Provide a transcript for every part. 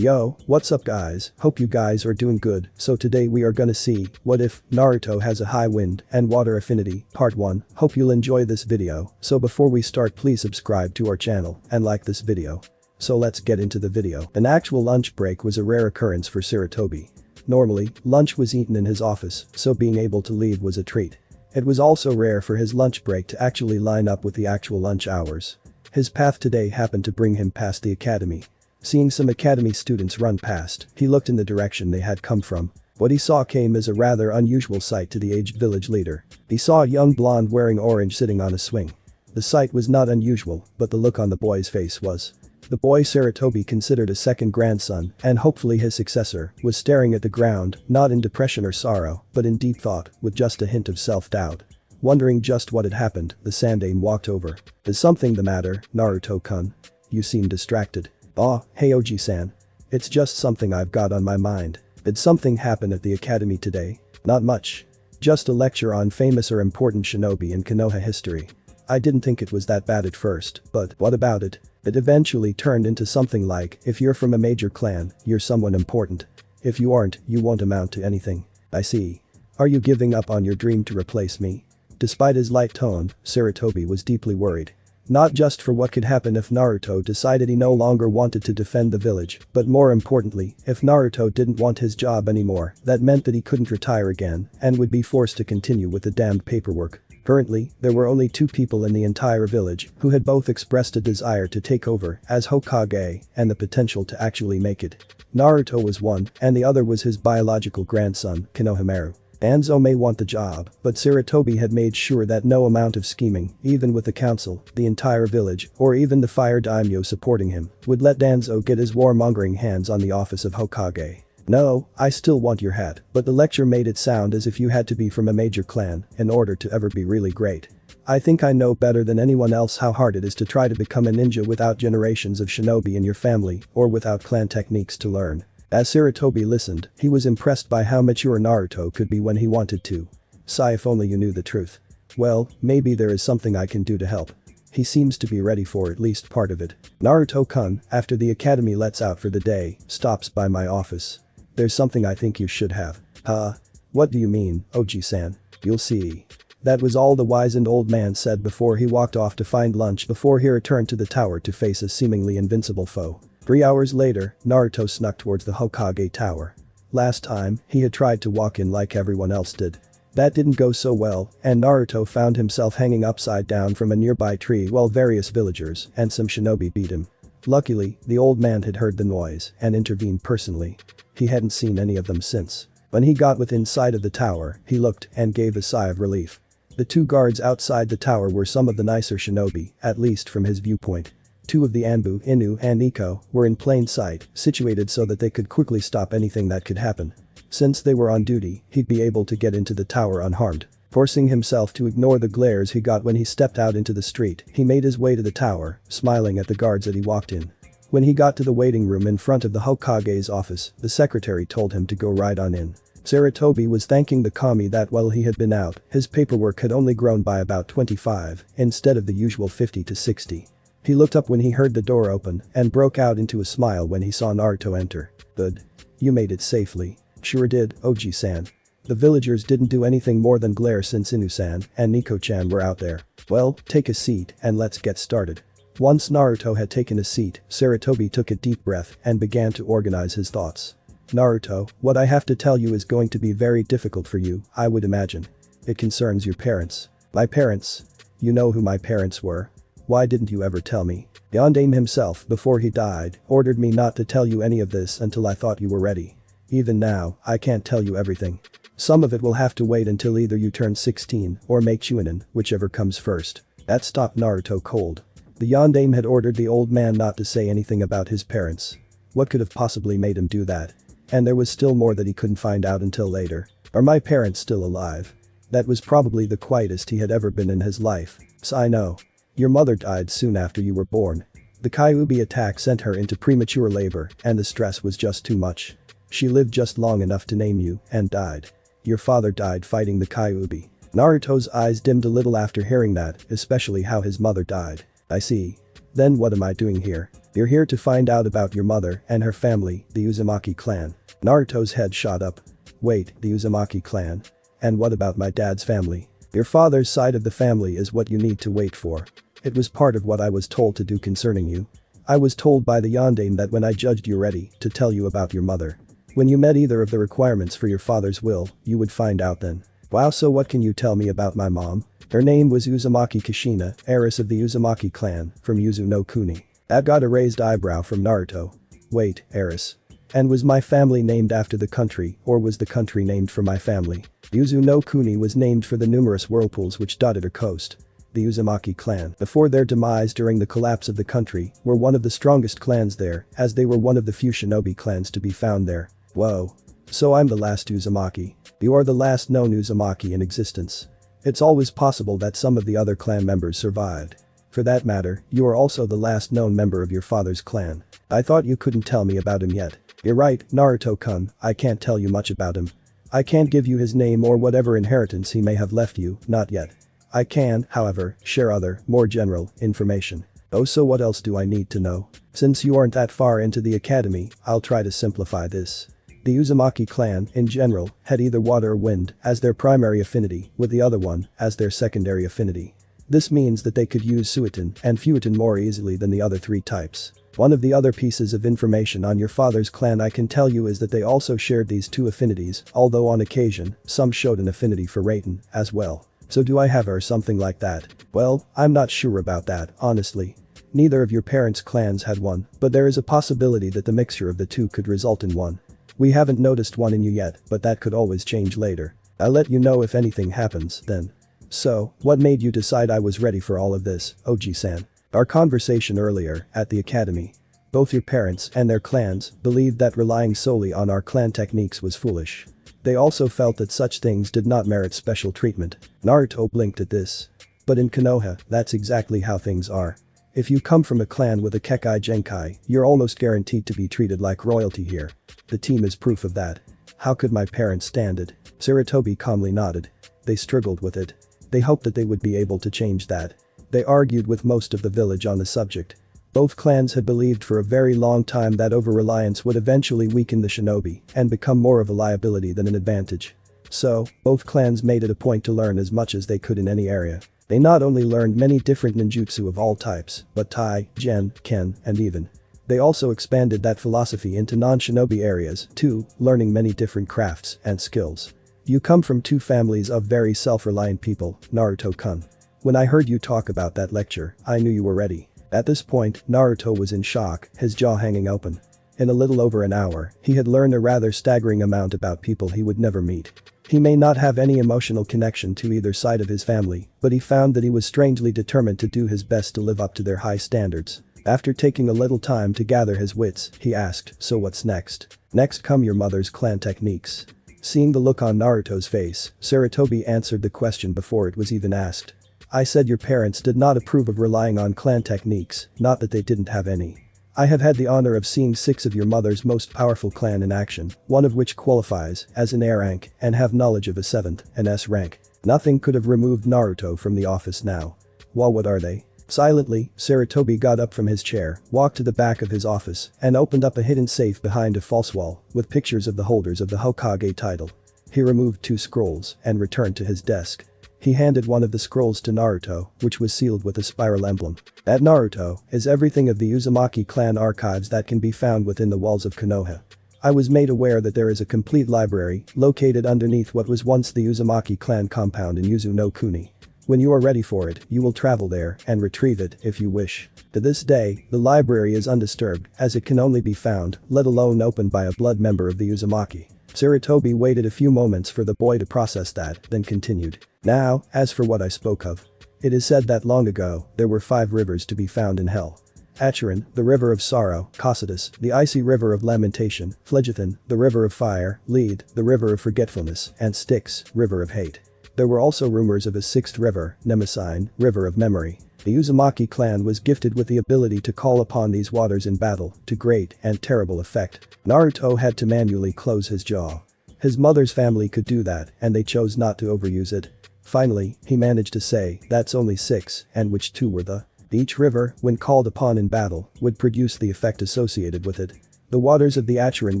Yo, what's up guys, hope you guys are doing good. So today we are gonna see, what if Naruto has a high wind and water affinity, part 1. Hope you'll enjoy this video. So before we start, please subscribe to our channel and like this video. So let's get into the video. An actual lunch break was a rare occurrence for Sarutobi. Normally, lunch was eaten in his office, so being able to leave was a treat. It was also rare for his lunch break to actually line up with the actual lunch hours. His path today happened to bring him past the academy. Seeing some academy students run past, he looked in the direction they had come from. What he saw came as a rather unusual sight to the aged village leader. He saw a young blonde wearing orange sitting on a swing. The sight was not unusual, but the look on the boy's face was. The boy Sarutobi considered a second grandson, and hopefully his successor, was staring at the ground, not in depression or sorrow, but in deep thought, with just a hint of self-doubt. Wondering just what had happened, the Sandaime walked over. "Is something the matter, Naruto-kun? You seem distracted." "Aw, hey Oji-san. It's just something I've got on my mind. Did something happen at the academy today?" "Not much. Just a lecture on famous or important shinobi in Konoha history. I didn't think it was that bad at first, but what about it?" It eventually turned into something like, if you're from a major clan, you're someone important. If you aren't, you won't amount to anything. "I see. Are you giving up on your dream to replace me?" Despite his light tone, Sarutobi was deeply worried. Not just for what could happen if Naruto decided he no longer wanted to defend the village, but more importantly, if Naruto didn't want his job anymore, that meant that he couldn't retire again and would be forced to continue with the damned paperwork. Currently, there were only 2 people in the entire village who had both expressed a desire to take over as Hokage and the potential to actually make it. Naruto was one, and the other was his biological grandson, Konohamaru. Danzo may want the job, but Sarutobi had made sure that no amount of scheming, even with the council, the entire village, or even the fire daimyo supporting him, would let Danzo get his warmongering hands on the office of Hokage. "No, I still want your hat," but the lecture made it sound as if you had to be from a major clan in order to ever be really great. "I think I know better than anyone else how hard it is to try to become a ninja without generations of shinobi in your family or without clan techniques to learn." As Sarutobi listened, he was impressed by how mature Naruto could be when he wanted to. "Sigh, if only you knew the truth." "Well, maybe there is something I can do to help." He seems to be ready for at least part of it. "Naruto-kun, after the academy lets out for the day, stops by my office. There's something I think you should have." "Huh? What do you mean, Oji-san?" "You'll see." That was all the wizened old man said before he walked off to find lunch before he returned to the tower to face a seemingly invincible foe. 3 hours later, Naruto snuck towards the Hokage tower. Last time, he had tried to walk in like everyone else did. That didn't go so well, and Naruto found himself hanging upside down from a nearby tree while various villagers and some shinobi beat him. Luckily, the old man had heard the noise and intervened personally. He hadn't seen any of them since. When he got within sight of the tower, he looked and gave a sigh of relief. The 2 guards outside the tower were some of the nicer shinobi, at least from his viewpoint. 2 of the Anbu, Inu and Nico, were in plain sight, situated so that they could quickly stop anything that could happen. Since they were on duty, he'd be able to get into the tower unharmed. Forcing himself to ignore the glares he got when he stepped out into the street, he made his way to the tower, smiling at the guards that he walked in. When he got to the waiting room in front of the Hokage's office, the secretary told him to go right on in. Sarutobi was thanking the kami that while he had been out, his paperwork had only grown by about 25, instead of the usual 50 to 60. He looked up when he heard the door open and broke out into a smile when he saw Naruto enter. "Good. You made it safely." "Sure did, Oji-san." The villagers didn't do anything more than glare since Inu-san and Nico-chan were out there. "Well, take a seat and let's get started." Once Naruto had taken a seat, Sarutobi took a deep breath and began to organize his thoughts. "Naruto, what I have to tell you is going to be very difficult for you, I would imagine. It concerns your parents." "My parents? You know who my parents were? Why didn't you ever tell me?" "Sandaime himself, before he died, ordered me not to tell you any of this until I thought you were ready. Even now, I can't tell you everything. Some of it will have to wait until either you turn 16 or make Chunin, whichever comes first." That stopped Naruto cold. The Sandaime had ordered the old man not to say anything about his parents. What could have possibly made him do that? And there was still more that he couldn't find out until later. "Are my parents still alive?" That was probably the quietest he had ever been in his life. "So I know. Your mother died soon after you were born. The Kyuubi attack sent her into premature labor and the stress was just too much. She lived just long enough to name you and died. Your father died fighting the Kyuubi." Naruto's eyes dimmed a little after hearing that, especially how his mother died. "I see. Then what am I doing here? You're here to find out about your mother and her family, the Uzumaki clan. Naruto's head shot up. Wait, the Uzumaki clan? And what about my dad's family? Your father's side of the family is what you need to wait for. It was part of what I was told to do concerning you. I was told by the Yondaime that when I judged you ready to tell you about your mother. When you met either of the requirements for your father's will, you would find out then. Wow, so what can you tell me about my mom? Her name was Uzumaki Kushina, heiress of the Uzumaki clan, from Yuzu no Kuni. That got a raised eyebrow from Naruto. Wait, heiress. And was my family named after the country, or was the country named for my family? Yuzu no Kuni was named for the numerous whirlpools which dotted her coast. The Uzumaki clan, before their demise during the collapse of the country, were one of the strongest clans there, as they were one of the few shinobi clans to be found there. Whoa. So I'm the last Uzumaki. You are the last known Uzumaki in existence. It's always possible that some of the other clan members survived. For that matter, you are also the last known member of your father's clan. I thought you couldn't tell me about him yet. You're right, Naruto-kun, I can't tell you much about him. I can't give you his name or whatever inheritance he may have left you, not yet. I can, however, share other, more general, information. Oh, so what else do I need to know? Since you aren't that far into the academy, I'll try to simplify this. The Uzumaki clan, in general, had either water or wind as their primary affinity, with the other one as their secondary affinity. This means that they could use Suiton and Fuiton more easily than the other three types. One of the other pieces of information on your father's clan I can tell you is that they also shared these two affinities, although on occasion, some showed an affinity for Raiten as well. So do I have her or something like that? Well, I'm not sure about that, honestly. Neither of your parents' clans had one, but there is a possibility that the mixture of the two could result in one. We haven't noticed one in you yet, but that could always change later. I'll let you know if anything happens, then. So, what made you decide I was ready for all of this, Oji-san? Our conversation earlier, at the academy. Both your parents and their clans believed that relying solely on our clan techniques was foolish. They also felt that such things did not merit special treatment. Naruto blinked at this. But in Konoha, that's exactly how things are. If you come from a clan with a Kekkei Genkai, you're almost guaranteed to be treated like royalty here. The team is proof of that. How could my parents stand it? Sarutobi calmly nodded. They struggled with it. They hoped that they would be able to change that. They argued with most of the village on the subject. Both clans had believed for a very long time that over-reliance would eventually weaken the shinobi and become more of a liability than an advantage. So, both clans made it a point to learn as much as they could in any area. They not only learned many different ninjutsu of all types, but Tai, Gen, Ken, and even. They also expanded that philosophy into non-shinobi areas, too, learning many different crafts and skills. You come from two families of very self-reliant people, Naruto-kun. When I heard you talk about that lecture, I knew you were ready. At this point, Naruto was in shock, his jaw hanging open. In a little over an hour, he had learned a rather staggering amount about people he would never meet. He may not have any emotional connection to either side of his family, but he found that he was strangely determined to do his best to live up to their high standards. After taking a little time to gather his wits, he asked, so what's next? Next come your mother's clan techniques. Seeing the look on Naruto's face, Sarutobi answered the question before it was even asked. I said your parents did not approve of relying on clan techniques, not that they didn't have any. I have had the honor of seeing 6 of your mother's most powerful clan in action, one of which qualifies as an A rank and have knowledge of a 7th, an S rank. Nothing could have removed Naruto from the office now. Well, what are they? Silently, Sarutobi got up from his chair, walked to the back of his office, and opened up a hidden safe behind a false wall with pictures of the holders of the Hokage title. He removed 2 scrolls and returned to his desk. He handed one of the scrolls to Naruto, which was sealed with a spiral emblem. That Naruto is everything of the Uzumaki clan archives that can be found within the walls of Konoha. I was made aware that there is a complete library located underneath what was once the Uzumaki clan compound in Yuzu no Kuni. When you are ready for it, you will travel there and retrieve it if you wish. To this day, the library is undisturbed as it can only be found, let alone opened by a blood member of the Uzumaki. Sarutobi waited a few moments for the boy to process that, then continued. Now, as for what I spoke of. It is said that long ago, there were 5 rivers to be found in hell. Acheron, the river of sorrow, Cocytus, the icy river of lamentation, Phlegethon, the river of fire, Lede, the river of forgetfulness, and Styx, river of hate. There were also rumors of a 6th river, Mnemosyne, river of memory. The Uzumaki clan was gifted with the ability to call upon these waters in battle, to great and terrible effect. Naruto had to manually close his jaw. His mother's family could do that, and they chose not to overuse it. Finally, he managed to say, that's only 6, and which 2 were the? Each river, when called upon in battle, would produce the effect associated with it. The waters of the Acheron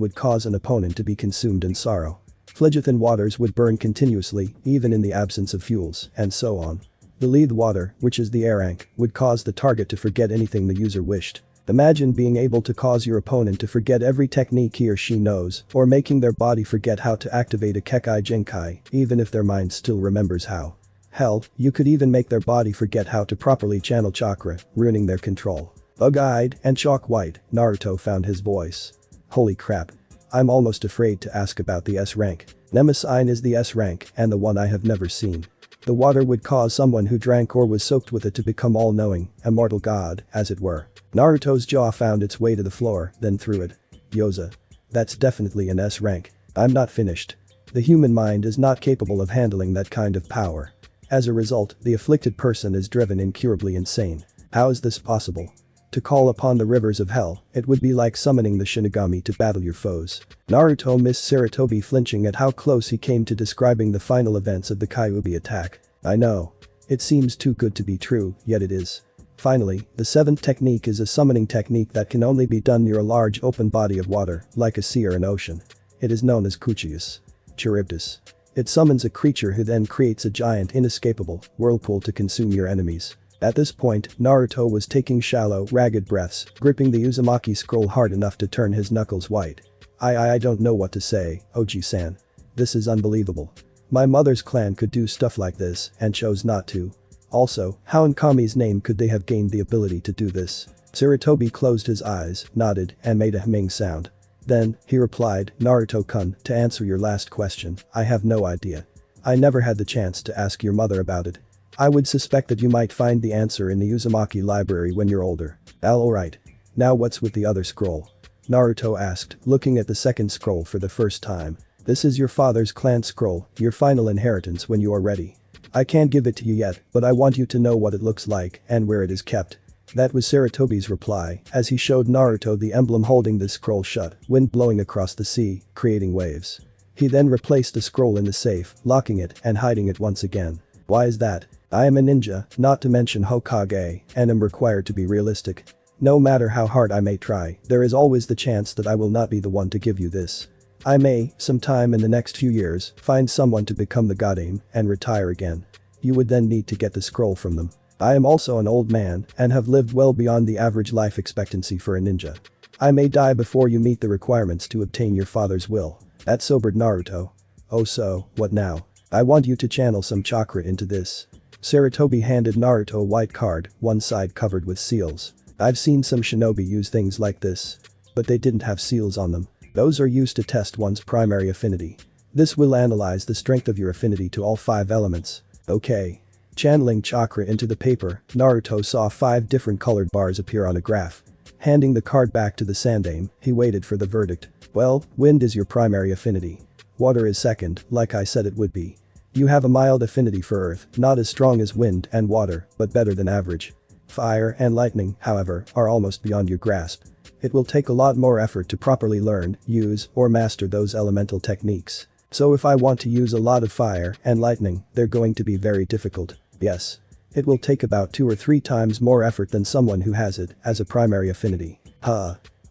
would cause an opponent to be consumed in sorrow. Phlegethon waters would burn continuously, even in the absence of fuels, and so on. The Lethe water, which is the Arank, would cause the target to forget anything the user wished. Imagine being able to cause your opponent to forget every technique he or she knows, or making their body forget how to activate a Kekai Genkai, even if their mind still remembers how. Hell, you could even make their body forget how to properly channel chakra, ruining their control. Bug-eyed and chalk white, Naruto found his voice. Holy crap. I'm almost afraid to ask about the S rank. Nemesis is the S rank and the one I have never seen. The water would cause someone who drank or was soaked with it to become all-knowing, a mortal god, as it were. Naruto's jaw found its way to the floor, then through it. Yoza. That's definitely an S rank. I'm not finished. The human mind is not capable of handling that kind of power. As a result, the afflicted person is driven incurably insane. How is this possible? To call upon the rivers of hell, it would be like summoning the Shinigami to battle your foes. Naruto missed Sarutobi, flinching at how close he came to describing the final events of the Kyuubi attack. I know. It seems too good to be true, yet it is. Finally, the seventh technique is a summoning technique that can only be done near a large open body of water, like a sea or an ocean. It is known as Kuchius. Charybdis. It summons a creature who then creates a giant inescapable whirlpool to consume your enemies. At this point, Naruto was taking shallow, ragged breaths, gripping the Uzumaki scroll hard enough to turn his knuckles white. I don't know what to say, Oji-san. This is unbelievable. My mother's clan could do stuff like this and chose not to. Also, how in Kami's name could they have gained the ability to do this? Sarutobi closed his eyes, nodded, and made a humming sound. Then, he replied, Naruto-kun, to answer your last question, I have no idea. I never had the chance to ask your mother about it. I would suspect that you might find the answer in the Uzumaki library when you're older. Alright. Now what's with the other scroll? Naruto asked, looking at the second scroll for the first time. This is your father's clan scroll, your final inheritance when you are ready. I can't give it to you yet, but I want you to know what it looks like and where it is kept. That was Sarutobi's reply, as he showed Naruto the emblem holding the scroll shut, wind blowing across the sea, creating waves. He then replaced the scroll in the safe, locking it and hiding it once again. Why is that? I am a ninja, not to mention Hokage, and am required to be realistic. No matter how hard I may try, there is always the chance that I will not be the one to give you this. I may, sometime in the next few years, find someone to become the godame and retire again. You would then need to get the scroll from them. I am also an old man and have lived well beyond the average life expectancy for a ninja. I may die before you meet the requirements to obtain your father's will. That sobered Naruto. Oh so, what now? I want you to channel some chakra into this. Sarutobi handed Naruto a white card, one side covered with seals. I've seen some shinobi use things like this. But they didn't have seals on them. Those are used to test one's primary affinity. This will analyze the strength of your affinity to all 5 elements. Okay. Channeling chakra into the paper, Naruto saw 5 different colored bars appear on a graph. Handing the card back to the Sandaime, he waited for the verdict. Well, wind is your primary affinity. Water is second, like I said it would be. You have a mild affinity for earth, not as strong as wind and water, but better than average. Fire and lightning, however, are almost beyond your grasp. It will take a lot more effort to properly learn, use, or master those elemental techniques. So if I want to use a lot of fire and lightning, they're going to be very difficult. Yes. It will take about 2 or 3 times more effort than someone who has it as a primary affinity.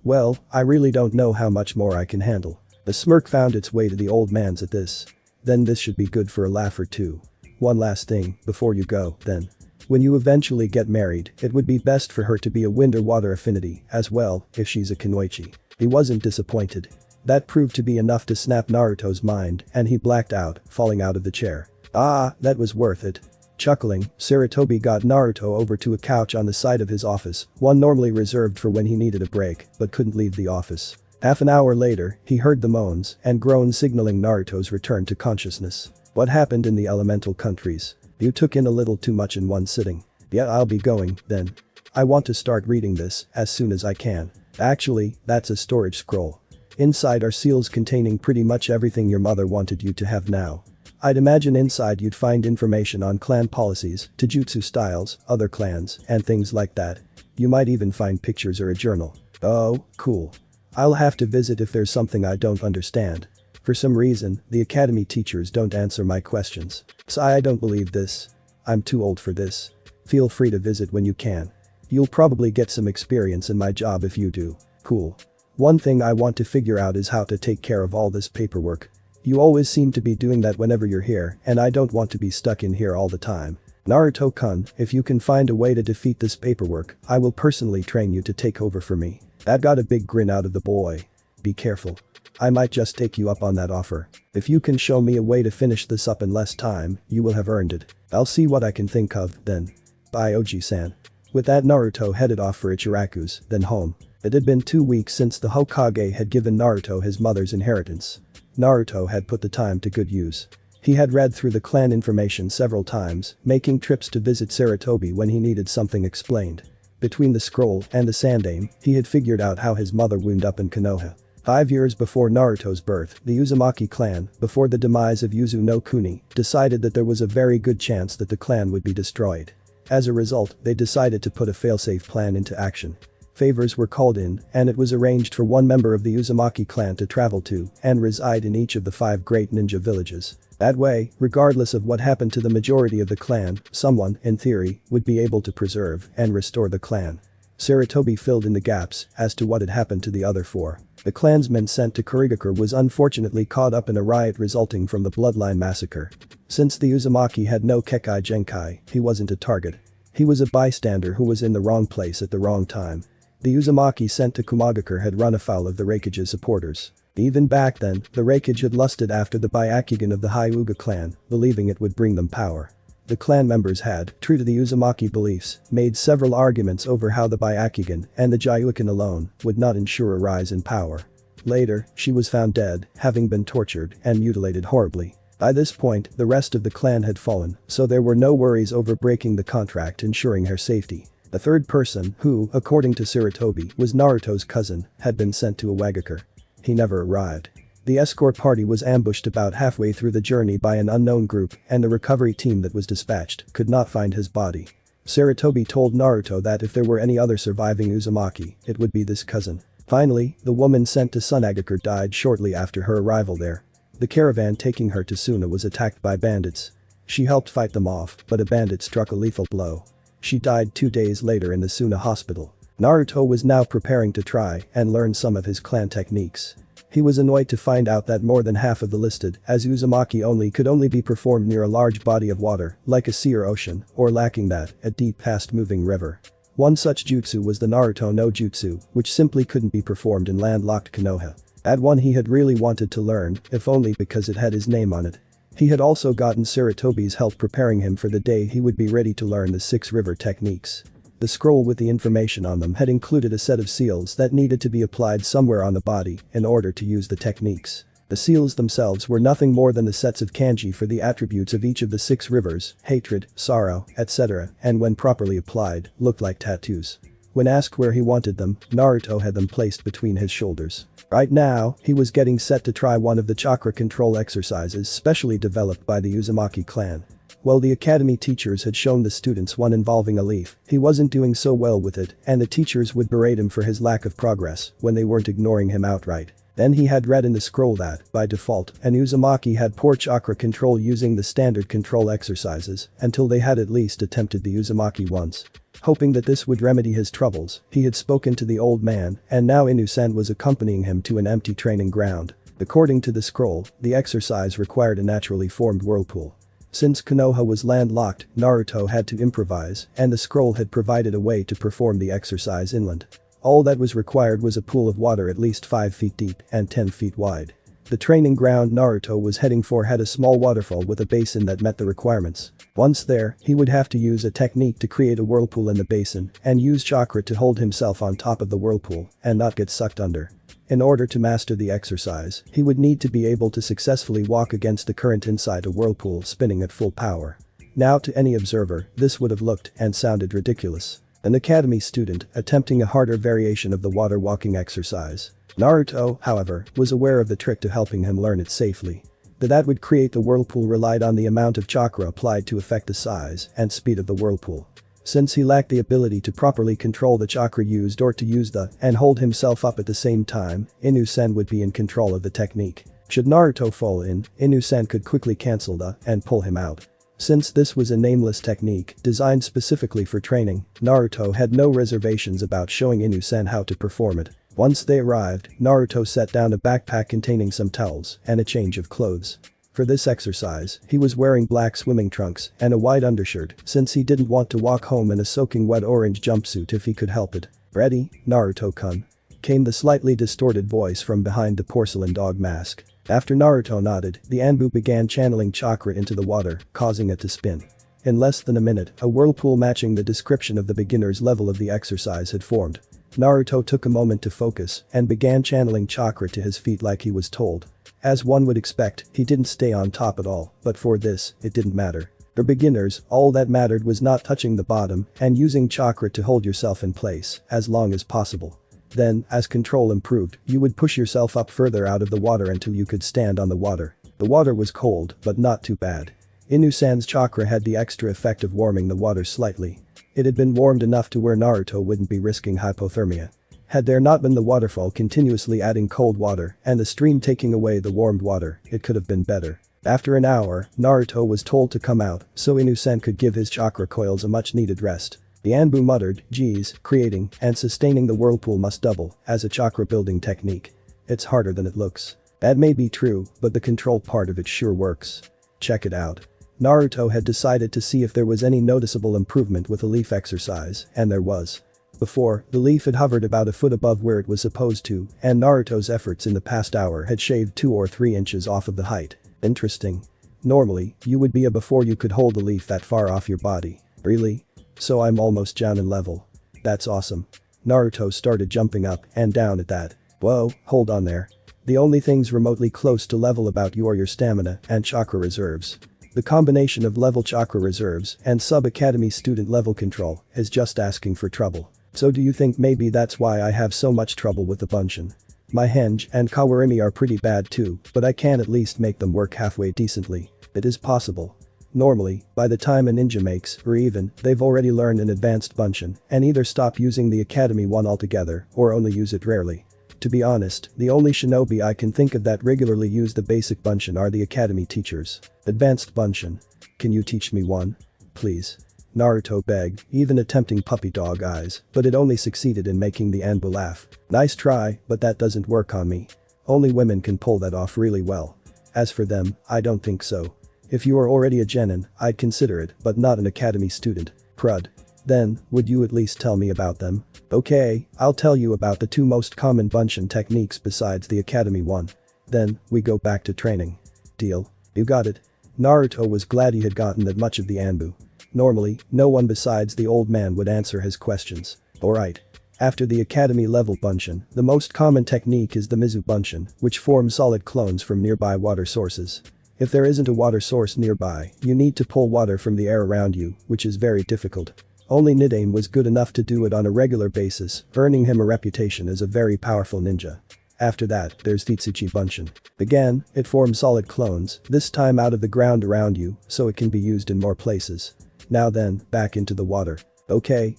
Well, I really don't know how much more I can handle. The smirk found its way to the old man's at this. Then this should be good for a laugh or two. One last thing, before you go, then. When you eventually get married, it would be best for her to be a wind or water affinity, as well, if she's a kunoichi. He wasn't disappointed. That proved to be enough to snap Naruto's mind, and he blacked out, falling out of the chair. That was worth it. Chuckling, Sarutobi got Naruto over to a couch on the side of his office, one normally reserved for when he needed a break, but couldn't leave the office. Half an hour later, he heard the moans and groans signaling Naruto's return to consciousness. What happened in the elemental countries? You took in a little too much in one sitting. Yeah, I'll be going, then. I want to start reading this as soon as I can. Actually, that's a storage scroll. Inside are seals containing pretty much everything your mother wanted you to have now. I'd imagine inside you'd find information on clan policies, taijutsu styles, other clans, and things like that. You might even find pictures or a journal. Oh, cool. I'll have to visit if there's something I don't understand. For some reason, the academy teachers don't answer my questions. So I don't believe this. I'm too old for this. Feel free to visit when you can. You'll probably get some experience in my job if you do. Cool. One thing I want to figure out is how to take care of all this paperwork. You always seem to be doing that whenever you're here, and I don't want to be stuck in here all the time. Naruto-kun, if you can find a way to defeat this paperwork, I will personally train you to take over for me. That got a big grin out of the boy. Be careful. I might just take you up on that offer. If you can show me a way to finish this up in less time, you will have earned it. I'll see what I can think of, then. Bye Oji-san. With that, Naruto headed off for Ichiraku's, then home. It had been 2 weeks since the Hokage had given Naruto his mother's inheritance. Naruto had put the time to good use. He had read through the clan information several times, making trips to visit Sarutobi when he needed something explained. Between the scroll and the sandame, he had figured out how his mother wound up in Konoha. 5 years before Naruto's birth, the Uzumaki clan, before the demise of Yuzu no Kuni, decided that there was a very good chance that the clan would be destroyed. As a result, they decided to put a failsafe plan into action. Favors were called in, and it was arranged for one member of the Uzumaki clan to travel to and reside in each of the 5 great ninja villages. That way, regardless of what happened to the majority of the clan, someone, in theory, would be able to preserve and restore the clan. Sarutobi filled in the gaps as to what had happened to the other 4. The clansman sent to Kurigakure was unfortunately caught up in a riot resulting from the Bloodline massacre. Since the Uzumaki had no Kekai Genkai, he wasn't a target. He was a bystander who was in the wrong place at the wrong time. The Uzumaki sent to Kumagakure had run afoul of the Raikage's supporters. Even back then, the Raikage had lusted after the Byakugan of the Hyuga clan, believing it would bring them power. The clan members had, true to the Uzumaki beliefs, made several arguments over how the Byakugan and the Jyuukin alone would not ensure a rise in power. Later, she was found dead, having been tortured and mutilated horribly. By this point, the rest of the clan had fallen, so there were no worries over breaking the contract ensuring her safety. The third person, who, according to Sarutobi, was Naruto's cousin, had been sent to Iwagakure. He never arrived. The escort party was ambushed about halfway through the journey by an unknown group, and the recovery team that was dispatched could not find his body. Sarutobi told Naruto that if there were any other surviving Uzumaki, it would be this cousin. Finally, the woman sent to Sunagakure died shortly after her arrival there. The caravan taking her to Suna was attacked by bandits. She helped fight them off, but a bandit struck a lethal blow. She died 2 days later in the Suna hospital. Naruto was now preparing to try and learn some of his clan techniques. He was annoyed to find out that more than half of the listed as Uzumaki could only be performed near a large body of water, like a sea or ocean, or lacking that, a deep fast-moving river. One such jutsu was the Naruto no Jutsu, which simply couldn't be performed in landlocked Konoha. That one he had really wanted to learn, if only because it had his name on it. He had also gotten Sarutobi's help preparing him for the day he would be ready to learn the 6 river techniques. The scroll with the information on them had included a set of seals that needed to be applied somewhere on the body in order to use the techniques. The seals themselves were nothing more than the sets of kanji for the attributes of each of the 6 rivers, hatred, sorrow, etc., and when properly applied, looked like tattoos. When asked where he wanted them, Naruto had them placed between his shoulders. Right now, he was getting set to try one of the chakra control exercises specially developed by the Uzumaki clan. While the academy teachers had shown the students one involving a leaf, he wasn't doing so well with it, and the teachers would berate him for his lack of progress when they weren't ignoring him outright. Then he had read in the scroll that, by default, an Uzumaki had poor chakra control using the standard control exercises until they had at least attempted the Uzumaki once. Hoping that this would remedy his troubles, he had spoken to the old man, and now Inu-san was accompanying him to an empty training ground. According to the scroll, the exercise required a naturally formed whirlpool. Since Konoha was landlocked, Naruto had to improvise, and the scroll had provided a way to perform the exercise inland. All that was required was a pool of water at least 5 feet deep and 10 feet wide. The training ground Naruto was heading for had a small waterfall with a basin that met the requirements. Once there, he would have to use a technique to create a whirlpool in the basin and use chakra to hold himself on top of the whirlpool and not get sucked under. In order to master the exercise, he would need to be able to successfully walk against the current inside a whirlpool spinning at full power. Now to any observer, this would have looked and sounded ridiculous. An academy student attempting a harder variation of the water walking exercise. Naruto, however, was aware of the trick to helping him learn it safely. That would create the whirlpool relied on the amount of chakra applied to affect the size and speed of the whirlpool. Since he lacked the ability to properly control the chakra used or to use the and hold himself up at the same time, Inu-sen would be in control of the technique. Should Naruto fall in, Inu-sen could quickly cancel the and pull him out. Since this was a nameless technique designed specifically for training, Naruto had no reservations about showing Inu-sen how to perform it. Once they arrived, Naruto set down a backpack containing some towels and a change of clothes. For this exercise, he was wearing black swimming trunks and a white undershirt since he didn't want to walk home in a soaking wet orange jumpsuit if he could help it. "Ready, Naruto-kun?" came the slightly distorted voice from behind the porcelain dog mask. After Naruto nodded, the Anbu began channeling chakra into the water, causing it to spin. In less than a minute, a whirlpool matching the description of the beginner's level of the exercise had formed. Naruto took a moment to focus and began channeling chakra to his feet like he was told. As one would expect, he didn't stay on top at all, but for this, it didn't matter. For beginners, all that mattered was not touching the bottom and using chakra to hold yourself in place as long as possible. Then, as control improved, you would push yourself up further out of the water until you could stand on the water. The water was cold, but not too bad. Inu-san's chakra had the extra effect of warming the water slightly. It had been warmed enough to where Naruto wouldn't be risking hypothermia. Had there not been the waterfall continuously adding cold water and the stream taking away the warmed water, it could have been better. After an hour, Naruto was told to come out so Inu-san could give his chakra coils a much needed rest. The Anbu muttered, "Geez, creating and sustaining the whirlpool must double as a chakra building technique. It's harder than it looks." That may be true, but the control part of it sure works. Check it out. Naruto had decided to see if there was any noticeable improvement with the leaf exercise, and there was. Before, the leaf had hovered about a foot above where it was supposed to, and Naruto's efforts in the past hour had shaved 2 or 3 inches off of the height. Interesting. Normally, you would be a before you could hold the leaf that far off your body. Really? So I'm almost down in level. That's awesome. Naruto started jumping up and down at that. Whoa, hold on there. The only things remotely close to level about you are your stamina and chakra reserves. The combination of level chakra reserves and sub-academy student level control is just asking for trouble. So do you think maybe that's why I have so much trouble with the Bunshin? My Henge and Kawarimi are pretty bad too, but I can at least make them work halfway decently. It is possible. Normally, by the time a ninja makes, or even, they've already learned an advanced Bunshin and either stop using the Academy one altogether or only use it rarely. To be honest, the only shinobi I can think of that regularly use the basic Bunshin are the Academy teachers. Advanced Bunshin. Can you teach me one? Please. Naruto begged, even attempting puppy dog eyes, but it only succeeded in making the Anbu laugh. Nice try, but that doesn't work on me. Only women can pull that off really well. As for them, I don't think so. If you are already a genin, I'd consider it, but not an academy student. Crud. Then, would you at least tell me about them? Okay, I'll tell you about the 2 most common Bunshin techniques besides the academy one. Then, we go back to training. Deal? You got it. Naruto was glad he had gotten that much of the Anbu. Normally, no one besides the old man would answer his questions. Alright. After the academy level Bunshin, the most common technique is the Mizu Bunshin, which forms solid clones from nearby water sources. If there isn't a water source nearby, you need to pull water from the air around you, which is very difficult. Only Nidain was good enough to do it on a regular basis, earning him a reputation as a very powerful ninja. After that, there's Titsuchi Bunshin. Again, it forms solid clones, this time out of the ground around you, so it can be used in more places. Now then, back into the water. Okay.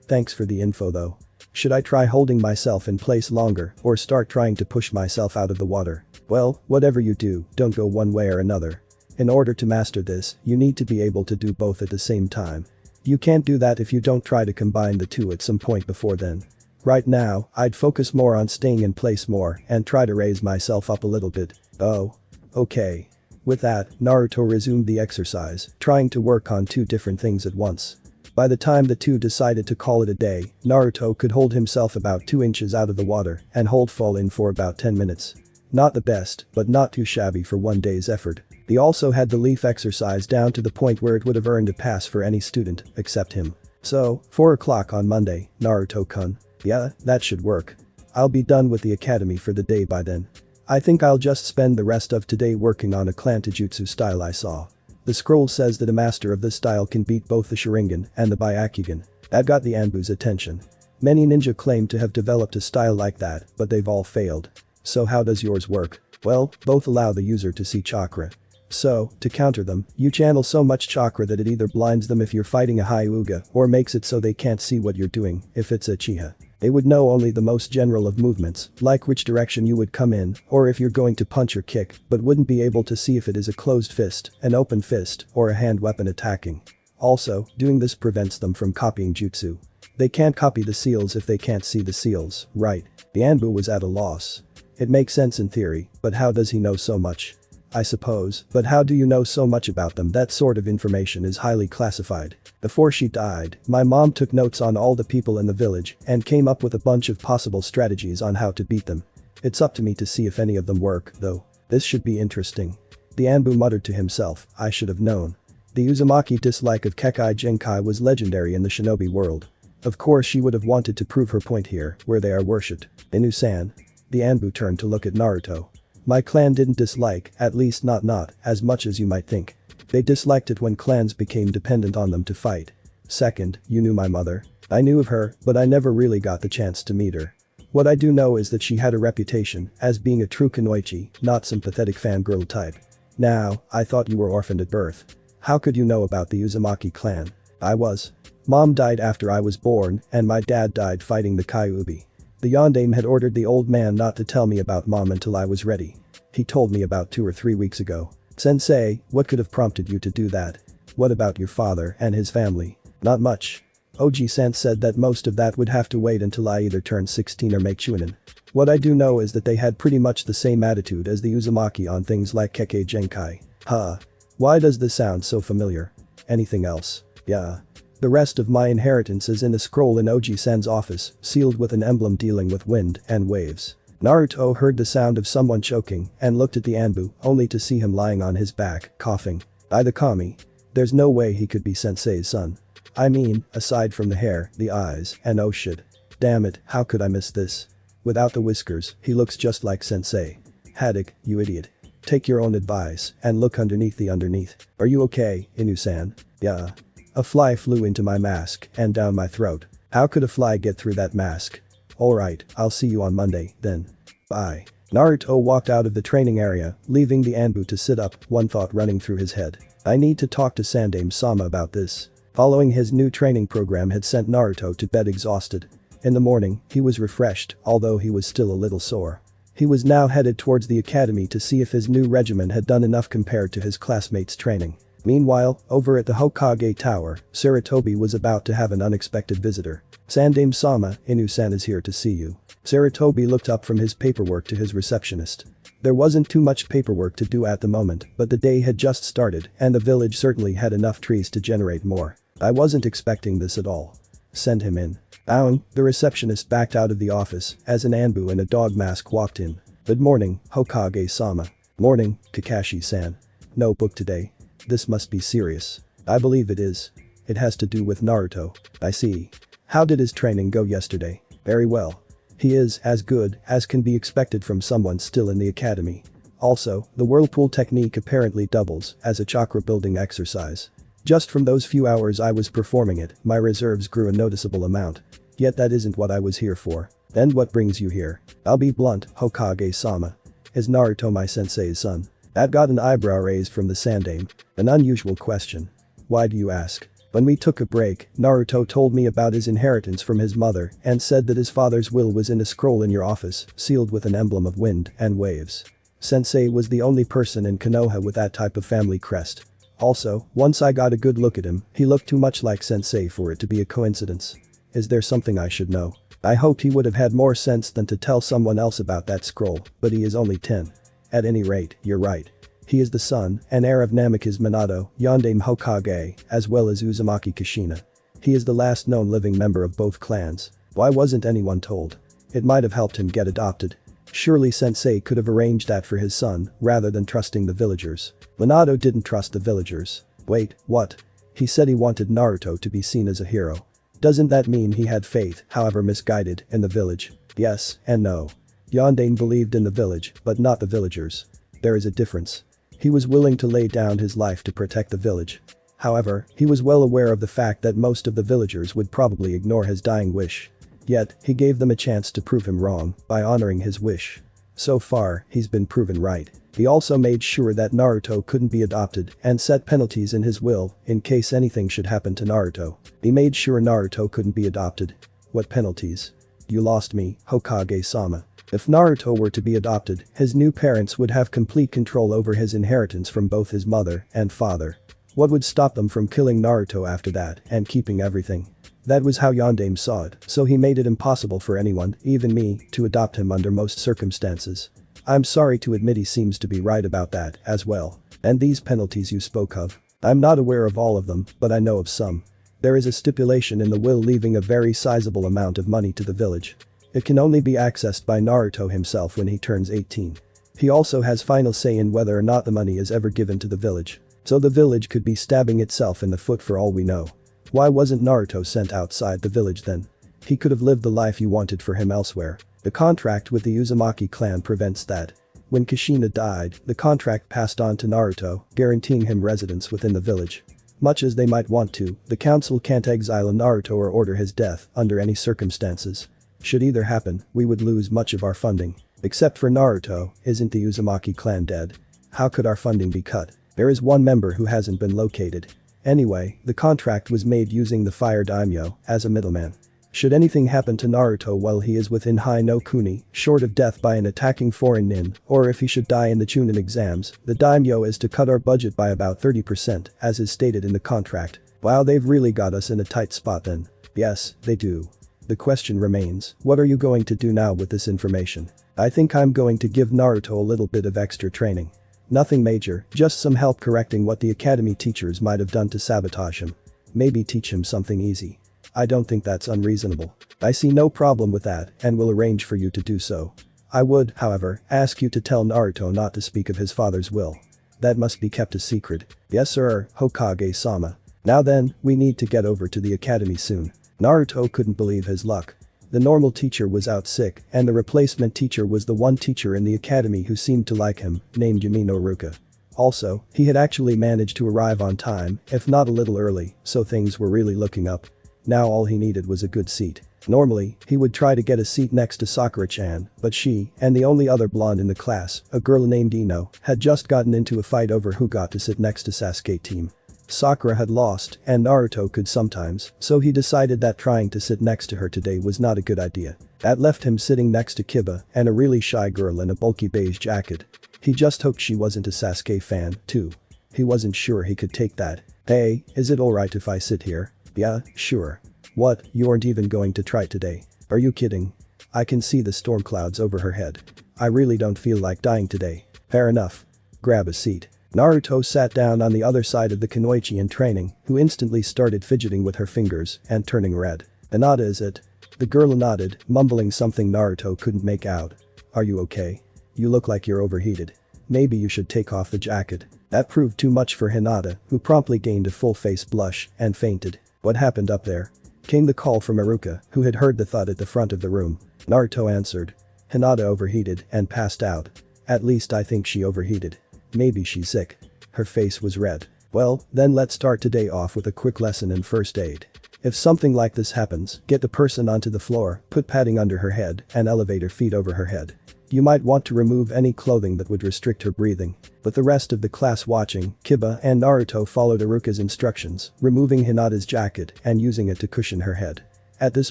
Thanks for the info though. Should I try holding myself in place longer or start trying to push myself out of the water? Well, whatever you do, don't go one way or another. In order to master this, you need to be able to do both at the same time. You can't do that if you don't try to combine the two at some point before then. Right now, I'd focus more on staying in place more and try to raise myself up a little bit. Oh. Okay. With that, Naruto resumed the exercise, trying to work on 2 different things at once. By the time the 2 decided to call it a day, Naruto could hold himself about 2 inches out of the water and hold fall in for about 10 minutes. Not the best, but not too shabby for one day's effort. He also had the leaf exercise down to the point where it would have earned a pass for any student, except him. So, 4 o'clock on Monday, Naruto-kun. Yeah, that should work. I'll be done with the academy for the day by then. I think I'll just spend the rest of today working on a clan taijutsu style I saw. The scroll says that a master of this style can beat both the Sharingan and the Byakugan. That got the Anbu's attention. Many ninja claim to have developed a style like that, but they've all failed. So how does yours work? Well, both allow the user to see chakra. So, to counter them, you channel so much chakra that it either blinds them if you're fighting a Hyuga or makes it so they can't see what you're doing if it's a Uchiha. They would know only the most general of movements, like which direction you would come in, or if you're going to punch or kick, but wouldn't be able to see if it is a closed fist, an open fist, or a hand weapon attacking. Also, doing this prevents them from copying jutsu. They can't copy the seals if they can't see the seals, right? The Anbu was at a loss. It makes sense in theory, but how does he know so much? I suppose, but how do you know so much about them? That sort of information is highly classified. Before she died, my mom took notes on all the people in the village and came up with a bunch of possible strategies on how to beat them. It's up to me to see if any of them work, though. This should be interesting. The Anbu muttered to himself, I should have known. The Uzumaki dislike of Kekai Genkai was legendary in the shinobi world. Of course she would have wanted to prove her point here, where they are worshipped. Inu-san. The Anbu turned to look at Naruto. My clan didn't dislike, at least not as much as you might think. They disliked it when clans became dependent on them to fight. Second, you knew my mother. I knew of her, but I never really got the chance to meet her. What I do know is that she had a reputation as being a true kunoichi, not some pathetic fangirl type. Now, I thought you were orphaned at birth. How could you know about the Uzumaki clan? I was. Mom died after I was born, and my dad died fighting the Kyuubi. The yondaime had ordered the old man not to tell me about mom until I was ready. He told me about 2 or 3 weeks ago. Sensei, what could have prompted you to do that? What about your father and his family? Not much. Oji-san said that most of that would have to wait until I either turn 16 or make chunin. What I do know is that they had pretty much the same attitude as the Uzumaki on things like Kekkei Genkai. Huh. Why does this sound so familiar? Anything else? Yeah. The rest of my inheritance is in a scroll in Oji-san's office, sealed with an emblem dealing with wind and waves. Naruto heard the sound of someone choking and looked at the Anbu, only to see him lying on his back, coughing. The kami. There's no way he could be Sensei's son. I mean, aside from the hair, the eyes, and oh shit. Damn it, how could I miss this? Without the whiskers, he looks just like Sensei. Haddock, you idiot. Take your own advice and look underneath the underneath. Are you okay, Inu-san? Yeah. A fly flew into my mask and down my throat. How could a fly get through that mask? Alright, I'll see you on Monday, then. Bye. Naruto walked out of the training area, leaving the Anbu to sit up, one thought running through his head. I need to talk to Sandaime-sama about this. Following his new training program had sent Naruto to bed exhausted. In the morning, he was refreshed, although he was still a little sore. He was now headed towards the academy to see if his new regimen had done enough compared to his classmates' training. Meanwhile, over at the Hokage Tower, Sarutobi was about to have an unexpected visitor. Sandaime-sama, Inu-san is here to see you. Sarutobi looked up from his paperwork to his receptionist. There wasn't too much paperwork to do at the moment, but the day had just started and the village certainly had enough trees to generate more. I wasn't expecting this at all. Send him in. Bowing, the receptionist backed out of the office as an Anbu in a dog mask walked in. Good morning, Hokage-sama. Morning, Kakashi-san. No book today. This must be serious. I believe it is. It has to do with Naruto. I see. How did his training go yesterday? Very well. He is as good as can be expected from someone still in the academy. Also, the whirlpool technique apparently doubles as a chakra building exercise. Just from those few hours I was performing it, my reserves grew a noticeable amount. Yet that isn't what I was here for. Then what brings you here? I'll be blunt, Hokage-sama. Is Naruto my sensei's son? That got an eyebrow raised from the Sandaime. An unusual question. Why do you ask? When we took a break, Naruto told me about his inheritance from his mother and said that his father's will was in a scroll in your office, sealed with an emblem of wind and waves. Sensei was the only person in Konoha with that type of family crest. Also, once I got a good look at him, he looked too much like Sensei for it to be a coincidence. Is there something I should know? I hoped he would have had more sense than to tell someone else about that scroll, but he is only 10. At any rate, you're right. He is the son and heir of Namikaze Minato, Yondaime Hokage, as well as Uzumaki Kushina. He is the last known living member of both clans. Why wasn't anyone told? It might have helped him get adopted. Surely Sensei could have arranged that for his son, rather than trusting the villagers. Minato didn't trust the villagers. Wait, what? He said he wanted Naruto to be seen as a hero. Doesn't that mean he had faith, however misguided, in the village? Yes and no. Yondaime believed in the village, but not the villagers. There is a difference. He was willing to lay down his life to protect the village. However, he was well aware of the fact that most of the villagers would probably ignore his dying wish. Yet, he gave them a chance to prove him wrong by honoring his wish. So far, he's been proven right. He also made sure that Naruto couldn't be adopted and set penalties in his will in case anything should happen to Naruto. He made sure Naruto couldn't be adopted. What penalties? You lost me, Hokage-sama. If Naruto were to be adopted, his new parents would have complete control over his inheritance from both his mother and father. What would stop them from killing Naruto after that and keeping everything? That was how Yondaime saw it, so he made it impossible for anyone, even me, to adopt him under most circumstances. I'm sorry to admit he seems to be right about that as well. And these penalties you spoke of. I'm not aware of all of them, but I know of some. There is a stipulation in the will leaving a very sizable amount of money to the village. It can only be accessed by Naruto himself when he turns 18. He also has final say in whether or not the money is ever given to the village. So the village could be stabbing itself in the foot for all we know. Why wasn't Naruto sent outside the village then? He could have lived the life you wanted for him elsewhere. The contract with the Uzumaki clan prevents that. When Kushina died, the contract passed on to Naruto, guaranteeing him residence within the village. Much as they might want to, the council can't exile Naruto or order his death under any circumstances. Should either happen, we would lose much of our funding. Except for Naruto, isn't the Uzumaki clan dead? How could our funding be cut? There is one member who hasn't been located. Anyway, the contract was made using the Fire Daimyo as a middleman. Should anything happen to Naruto while he is within Hai no Kuni, short of death by an attacking foreign nin, or if he should die in the Chunin exams, the daimyo is to cut our budget by about 30%, as is stated in the contract. Wow, they've really got us in a tight spot then. Yes, they do. The question remains, what are you going to do now with this information? I think I'm going to give Naruto a little bit of extra training. Nothing major, just some help correcting what the academy teachers might have done to sabotage him. Maybe teach him something easy. I don't think that's unreasonable. I see no problem with that and will arrange for you to do so. I would, however, ask you to tell Naruto not to speak of his father's will. That must be kept a secret. Yes sir, Hokage-sama. Now then, we need to get over to the academy soon. Naruto couldn't believe his luck. The normal teacher was out sick and the replacement teacher was the one teacher in the academy who seemed to like him, named Yumino Ruka. Also, he had actually managed to arrive on time, if not a little early, so things were really looking up. Now all he needed was a good seat. Normally, he would try to get a seat next to Sakura-chan, but she, and the only other blonde in the class, a girl named Ino, had just gotten into a fight over who got to sit next to Sasuke's team. Sakura had lost, and Naruto could sometimes, so he decided that trying to sit next to her today was not a good idea. That left him sitting next to Kiba and a really shy girl in a bulky beige jacket. He just hoped she wasn't a Sasuke fan, too. He wasn't sure he could take that. Hey, is it alright if I sit here? Yeah, sure. What, you aren't even going to try today? Are you kidding? I can see the storm clouds over her head. I really don't feel like dying today. Fair enough. Grab a seat. Naruto sat down on the other side of the kunoichi in training, who instantly started fidgeting with her fingers and turning red. Hinata is it? The girl nodded, mumbling something Naruto couldn't make out. Are you okay? You look like you're overheated. Maybe you should take off the jacket. That proved too much for Hinata, who promptly gained a full face blush and fainted. What happened up there? Came the call from Iruka, who had heard the thud at the front of the room. Naruto answered. Hinata overheated and passed out. At least I think she overheated. Maybe she's sick. Her face was red. Well, then let's start today off with a quick lesson in first aid. If something like this happens, get the person onto the floor, put padding under her head, and elevate her feet over her head. You might want to remove any clothing that would restrict her breathing. With the rest of the class watching, Kiba and Naruto followed Iruka's instructions, removing Hinata's jacket and using it to cushion her head. At this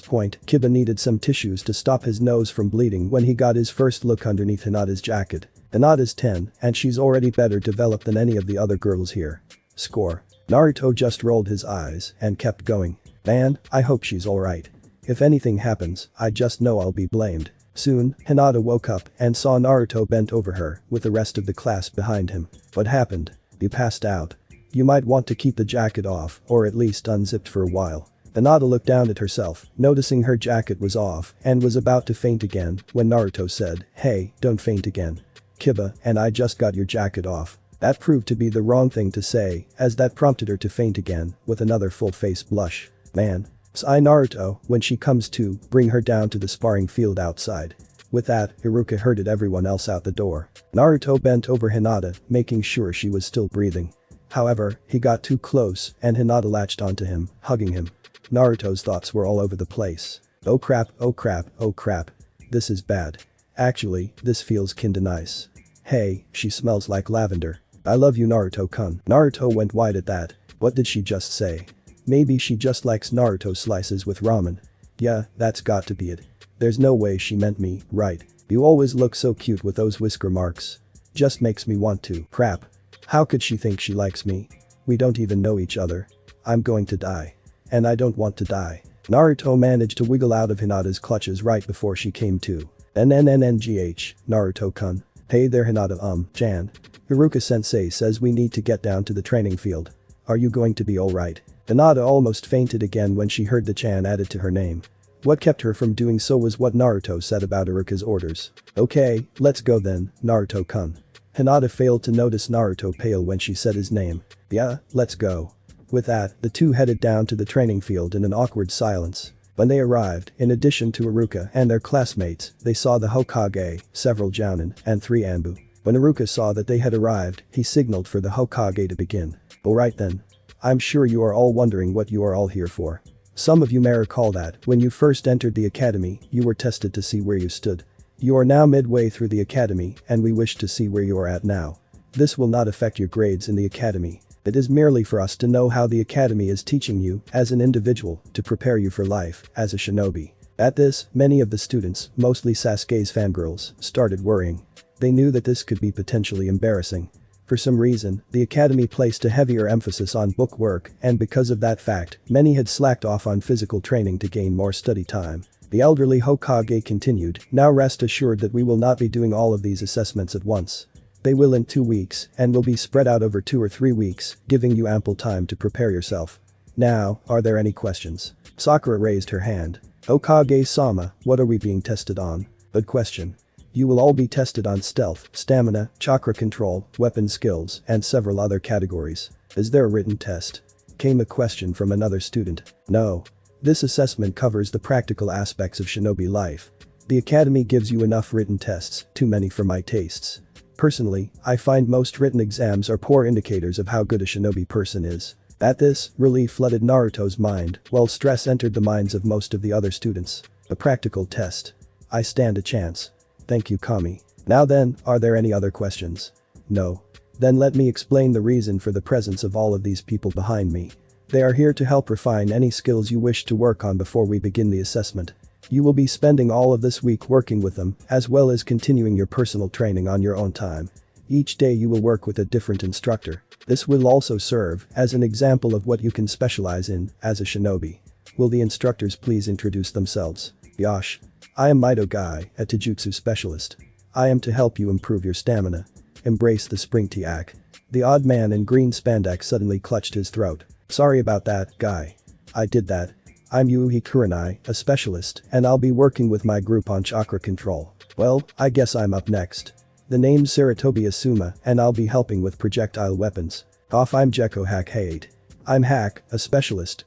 point, Kiba needed some tissues to stop his nose from bleeding when he got his first look underneath Hinata's jacket. Hinata's 10, and she's already better developed than any of the other girls here. Score. Naruto just rolled his eyes and kept going. Man, I hope she's alright. If anything happens, I just know I'll be blamed. Soon, Hinata woke up and saw Naruto bent over her, with the rest of the class behind him. What happened? You passed out. You might want to keep the jacket off, or at least unzipped for a while. Hinata looked down at herself, noticing her jacket was off, and was about to faint again, when Naruto said, "Hey, don't faint again. Kiba, and I just got your jacket off." That proved to be the wrong thing to say, as that prompted her to faint again, with another full face blush. Man. Sigh Naruto, when she comes to, bring her down to the sparring field outside. With that, Iruka herded everyone else out the door. Naruto bent over Hinata, making sure she was still breathing. However, he got too close and Hinata latched onto him, hugging him. Naruto's thoughts were all over the place. Oh crap, oh crap, oh crap. This is bad. Actually, this feels kinda nice. Hey, she smells like lavender. I love you Naruto-kun. Naruto went wide at that. What did she just say? Maybe she just likes Naruto slices with ramen. Yeah, that's got to be it. There's no way she meant me, right? You always look so cute with those whisker marks. Just makes me want to. Crap. How could she think she likes me? We don't even know each other. I'm going to die. And I don't want to die. Naruto managed to wiggle out of Hinata's clutches right before she came to. NNNNGH, Naruto-kun. Hey there Hinata Jan. Iruka-sensei says we need to get down to the training field. Are you going to be alright? Hinata almost fainted again when she heard the Chan added to her name. What kept her from doing so was what Naruto said about Iruka's orders. Okay, let's go then, Naruto-kun. Hinata failed to notice Naruto pale when she said his name. Yeah, let's go. With that, the two headed down to the training field in an awkward silence. When they arrived, in addition to Iruka and their classmates, they saw the Hokage, several Jounin, and 3 Anbu. When Iruka saw that they had arrived, he signaled for the Hokage to begin. Alright then. I'm sure you are all wondering what you are all here for. Some of you may recall that, when you first entered the academy, you were tested to see where you stood. You are now midway through the academy, and we wish to see where you are at now. This will not affect your grades in the academy. It is merely for us to know how the academy is teaching you, as an individual, to prepare you for life, as a shinobi. At this, many of the students, mostly Sasuke's fangirls, started worrying. They knew that this could be potentially embarrassing. For some reason, the academy placed a heavier emphasis on book work, and because of that fact, many had slacked off on physical training to gain more study time. The elderly Hokage continued, now rest assured that we will not be doing all of these assessments at once. They will in 2 weeks, and will be spread out over 2 or 3 weeks, giving you ample time to prepare yourself. Now, are there any questions? Sakura raised her hand. Hokage-sama, what are we being tested on? Good question. You will all be tested on stealth, stamina, chakra control, weapon skills, and several other categories. Is there a written test? Came a question from another student. No. This assessment covers the practical aspects of shinobi life. The academy gives you enough written tests, too many for my tastes. Personally, I find most written exams are poor indicators of how good a shinobi person is. At this, relief flooded Naruto's mind, while stress entered the minds of most of the other students. A practical test. I stand a chance. Thank you, Kami. Now then, are there any other questions? No. Then let me explain the reason for the presence of all of these people behind me. They are here to help refine any skills you wish to work on before we begin the assessment. You will be spending all of this week working with them, as well as continuing your personal training on your own time. Each day you will work with a different instructor. This will also serve as an example of what you can specialize in as a shinobi. Will the instructors please introduce themselves? Yosh. I am Mido Guy, a Taijutsu specialist. I am to help you improve your stamina. Embrace the spring tiak. The odd man in green spandex suddenly clutched his throat. Sorry about that, Guy. I did that. I'm Yuuhi Kurenai, a specialist, and I'll be working with my group on chakra control. Well, I guess I'm up next. The name's Saratobi Asuma, and I'll be helping with projectile weapons. I'm Jekko Hack Hate. I'm Hack, a specialist,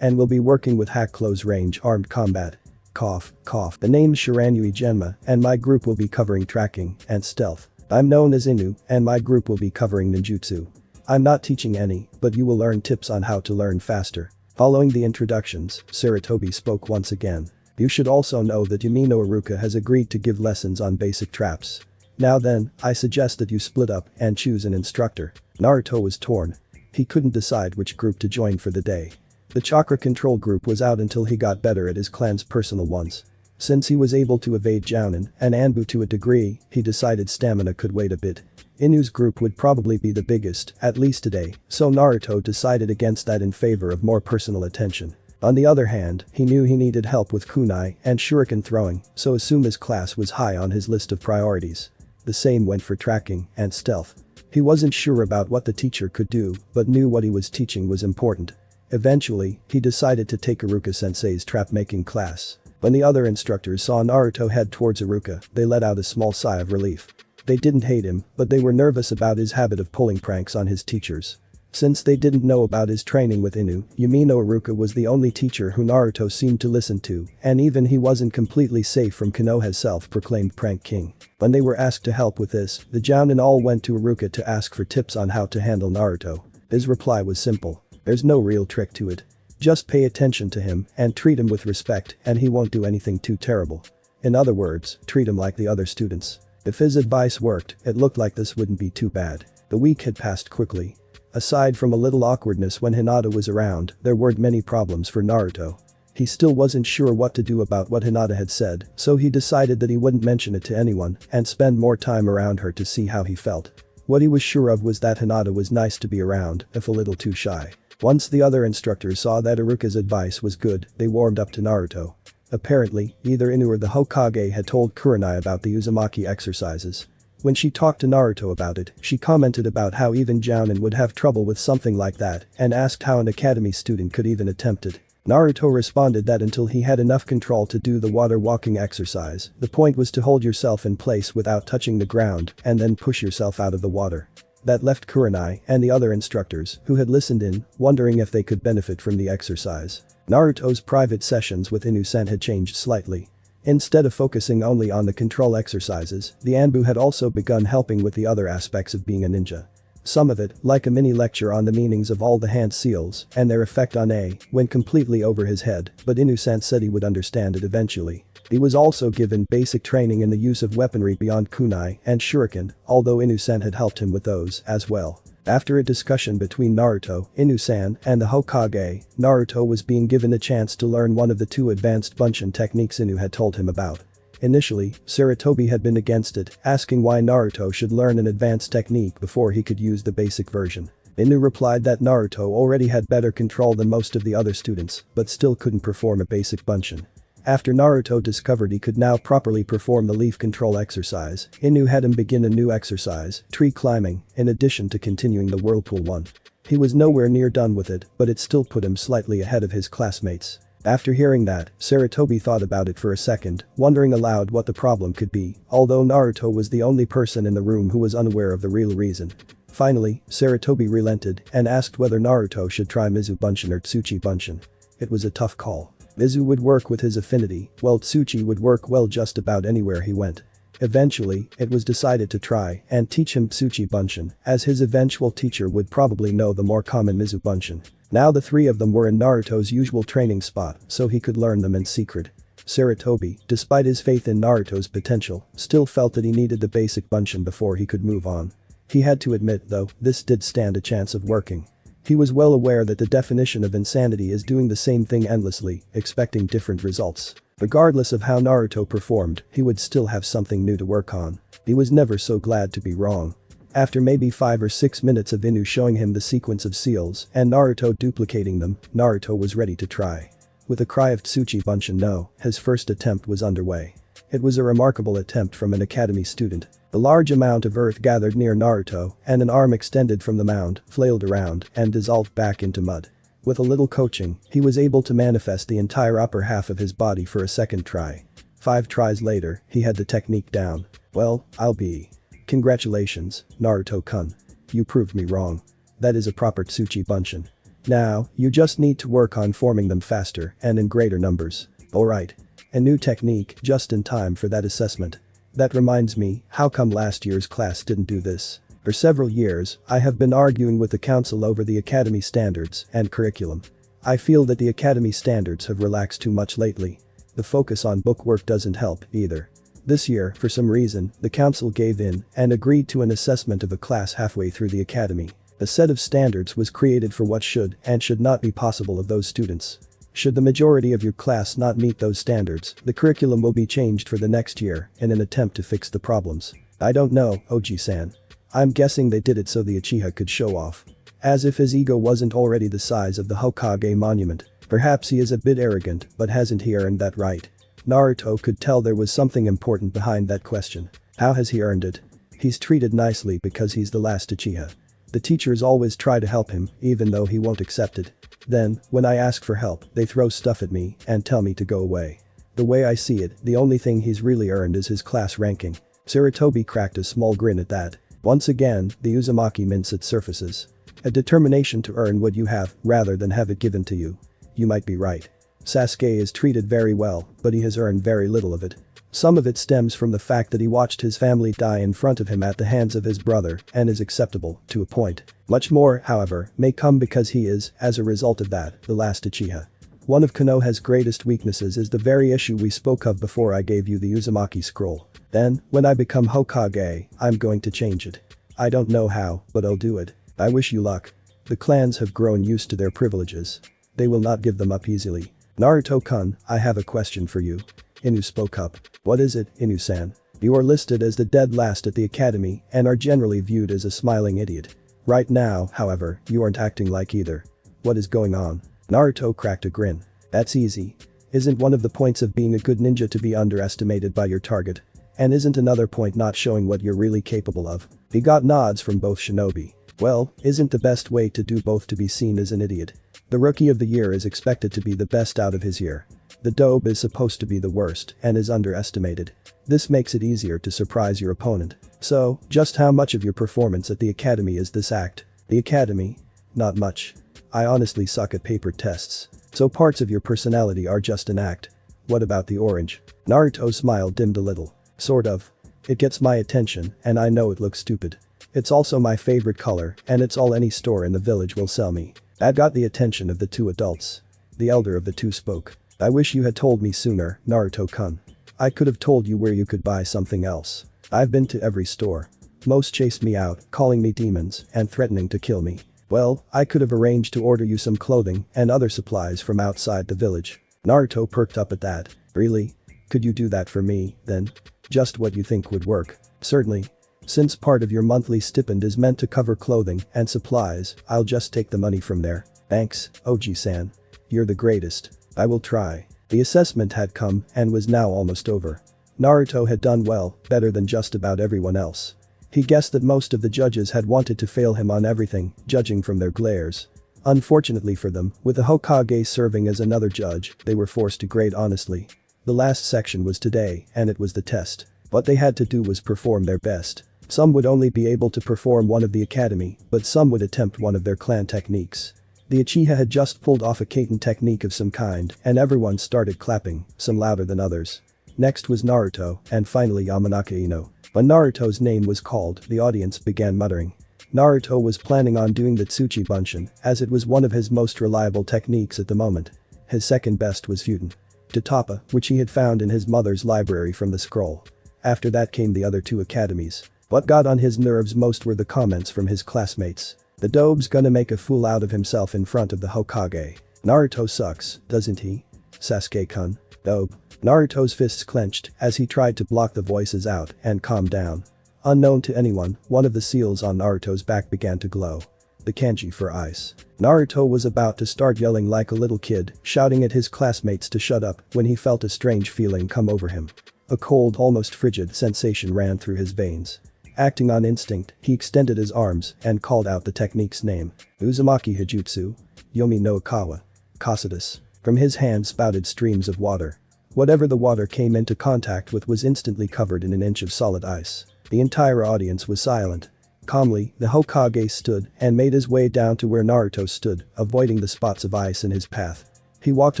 and will be working with Hack close range armed combat. The name's Shiranyui Genma, and my group will be covering tracking and stealth. I'm known as Inu, and my group will be covering ninjutsu. I'm not teaching any, but you will learn tips on how to learn faster. Following the introductions, Saratobi spoke once again. You should also know that Yumino Iruka has agreed to give lessons on basic traps. Now then, I suggest that you split up and choose an instructor. Naruto was torn. He couldn't decide which group to join for the day. The chakra control group was out until he got better at his clan's personal ones. Since he was able to evade Jounin and Anbu to a degree, he decided stamina could wait a bit. Inu's group would probably be the biggest, at least today, so Naruto decided against that in favor of more personal attention. On the other hand, he knew he needed help with kunai and shuriken throwing, so Asuma's class was high on his list of priorities. The same went for tracking and stealth. He wasn't sure about what the teacher could do, but knew what he was teaching was important. Eventually, he decided to take Iruka-sensei's trap-making class. When the other instructors saw Naruto head towards Iruka, they let out a small sigh of relief. They didn't hate him, but they were nervous about his habit of pulling pranks on his teachers. Since they didn't know about his training with Inu, Yumino Iruka was the only teacher who Naruto seemed to listen to, and even he wasn't completely safe from Konoha's self-proclaimed prank king. When they were asked to help with this, the Jounin all went to Iruka to ask for tips on how to handle Naruto. His reply was simple. There's no real trick to it. Just pay attention to him and treat him with respect, and he won't do anything too terrible. In other words, treat him like the other students. If his advice worked, it looked like this wouldn't be too bad. The week had passed quickly. Aside from a little awkwardness when Hinata was around, there weren't many problems for Naruto. He still wasn't sure what to do about what Hinata had said, so he decided that he wouldn't mention it to anyone and spend more time around her to see how he felt. What he was sure of was that Hinata was nice to be around, if a little too shy. Once the other instructors saw that Iruka's advice was good, they warmed up to Naruto. Apparently, either Inu or the Hokage had told Kurenai about the Uzumaki exercises. When she talked to Naruto about it, she commented about how even Jounin would have trouble with something like that and asked how an academy student could even attempt it. Naruto responded that until he had enough control to do the water walking exercise, the point was to hold yourself in place without touching the ground and then push yourself out of the water. That left Kurenai and the other instructors, who had listened in, wondering if they could benefit from the exercise. Naruto's private sessions with Inu-san had changed slightly. Instead of focusing only on the control exercises, the Anbu had also begun helping with the other aspects of being a ninja. Some of it, like a mini lecture on the meanings of all the hand seals and their effect on A, went completely over his head, but Inu-san said he would understand it eventually. He was also given basic training in the use of weaponry beyond kunai and shuriken, although Inu-san had helped him with those as well. After a discussion between Naruto, Inu-san, and the Hokage, Naruto was being given a chance to learn one of the 2 advanced Bunshin techniques Inu had told him about. Initially, Sarutobi had been against it, asking why Naruto should learn an advanced technique before he could use the basic version. Inu replied that Naruto already had better control than most of the other students, but still couldn't perform a basic Bunshin. After Naruto discovered he could now properly perform the leaf control exercise, Inu had him begin a new exercise, tree climbing, in addition to continuing the whirlpool one. He was nowhere near done with it, but it still put him slightly ahead of his classmates. After hearing that, Sarutobi thought about it for a second, wondering aloud what the problem could be, although Naruto was the only person in the room who was unaware of the real reason. Finally, Sarutobi relented and asked whether Naruto should try Mizu Bunshin or Tsuchi Bunshin. It was a tough call. Mizu would work with his affinity, while Tsuchi would work well just about anywhere he went. Eventually, it was decided to try and teach him Tsuchi Bunshin, as his eventual teacher would probably know the more common Mizu Bunshin. Now the 3 of them were in Naruto's usual training spot, so he could learn them in secret. Sarutobi, despite his faith in Naruto's potential, still felt that he needed the basic Bunshin before he could move on. He had to admit, though, this did stand a chance of working. He was well aware that the definition of insanity is doing the same thing endlessly, expecting different results. Regardless of how Naruto performed, he would still have something new to work on. He was never so glad to be wrong. After maybe 5 or 6 minutes of Inu showing him the sequence of seals and Naruto duplicating them, Naruto was ready to try. With a cry of Tsuchi Bunshin no, his first attempt was underway. It was a remarkable attempt from an academy student. A large amount of earth gathered near Naruto, and an arm extended from the mound, flailed around, and dissolved back into mud. With a little coaching, he was able to manifest the entire upper half of his body for a second try. 5 tries later, he had the technique down. Well, I'll be. Congratulations, Naruto-kun. You proved me wrong. That is a proper Tsuchi Bunshin. Now, you just need to work on forming them faster and in greater numbers. Alright. A new technique, just in time for that assessment. That reminds me, how come last year's class didn't do this? For several years, I have been arguing with the council over the academy standards and curriculum. I feel that the academy standards have relaxed too much lately. The focus on bookwork doesn't help, either. This year, for some reason, the council gave in and agreed to an assessment of a class halfway through the academy. A set of standards was created for what should and should not be possible of those students. Should the majority of your class not meet those standards, the curriculum will be changed for the next year in an attempt to fix the problems. I don't know, Oji-san. I'm guessing they did it so the Uchiha could show off. As if his ego wasn't already the size of the Hokage monument. Perhaps he is a bit arrogant, but hasn't he earned that right? Naruto could tell there was something important behind that question. How has he earned it? He's treated nicely because he's the last Uchiha. The teachers always try to help him, even though he won't accept it. Then, when I ask for help, they throw stuff at me and tell me to go away. The way I see it, the only thing he's really earned is his class ranking. Sarutobi cracked a small grin at that. Once again, the Uzumaki minced surfaces. A determination to earn what you have, rather than have it given to you. You might be right. Sasuke is treated very well, but he has earned very little of it. Some of it stems from the fact that he watched his family die in front of him at the hands of his brother and is acceptable, to a point. Much more, however, may come because he is, as a result of that, the last Uchiha. One of Konoha's greatest weaknesses is the very issue we spoke of before I gave you the Uzumaki scroll. Then, when I become Hokage, I'm going to change it. I don't know how, but I'll do it. I wish you luck. The clans have grown used to their privileges. They will not give them up easily. Naruto-kun, I have a question for you. Inu spoke up. What is it, Inu-san? You are listed as the dead last at the academy and are generally viewed as a smiling idiot. Right now, however, you aren't acting like either. What is going on? Naruto cracked a grin. That's easy. Isn't one of the points of being a good ninja to be underestimated by your target? And isn't another point not showing what you're really capable of? He got nods from both shinobi. Well, isn't the best way to do both to be seen as an idiot? The rookie of the year is expected to be the best out of his year. The dobe is supposed to be the worst and is underestimated. This makes it easier to surprise your opponent. So, just how much of your performance at the academy is this act? The academy? Not much. I honestly suck at paper tests. So parts of your personality are just an act. What about the orange? Naruto's smile dimmed a little. Sort of. It gets my attention and I know it looks stupid. It's also my favorite color and it's all any store in the village will sell me. That got the attention of the two adults. The elder of the two spoke. I wish you had told me sooner, Naruto-kun. I could have told you where you could buy something else. I've been to every store. Most chased me out, calling me demons and threatening to kill me. Well, I could have arranged to order you some clothing and other supplies from outside the village. Naruto perked up at that. Really? Could you do that for me, then? Just what you think would work. Certainly. Since part of your monthly stipend is meant to cover clothing and supplies, I'll just take the money from there. Thanks, Oji-san. You're the greatest. I will try. The assessment had come and was now almost over. Naruto had done well, better than just about everyone else. He guessed that most of the judges had wanted to fail him on everything, judging from their glares. Unfortunately for them, with the Hokage serving as another judge, they were forced to grade honestly. The last section was today, and it was the test. What they had to do was perform their best. Some would only be able to perform one of the academy, but some would attempt one of their clan techniques. The Uchiha had just pulled off a Kaiten technique of some kind, and everyone started clapping, some louder than others. Next was Naruto, and finally Yamanaka Ino. When Naruto's name was called, the audience began muttering. Naruto was planning on doing the Tsuchi Bunshin, as it was one of his most reliable techniques at the moment. His second best was Futen Tatapa, which he had found in his mother's library from the scroll. After that came the other two academies. What got on his nerves most were the comments from his classmates. The dobe's gonna make a fool out of himself in front of the Hokage. Naruto sucks, doesn't he? Sasuke-kun. Dobe. Naruto's fists clenched as he tried to block the voices out and calm down. Unknown to anyone, one of the seals on Naruto's back began to glow. The kanji for ice. Naruto was about to start yelling like a little kid, shouting at his classmates to shut up when he felt a strange feeling come over him. A cold, almost frigid sensation ran through his veins. Acting on instinct, he extended his arms and called out the technique's name. Uzumaki Hijutsu. Yomi no Akawa. Kasadus. From his hand spouted streams of water. Whatever the water came into contact with was instantly covered in an inch of solid ice. The entire audience was silent. Calmly, the Hokage stood and made his way down to where Naruto stood, avoiding the spots of ice in his path. He walked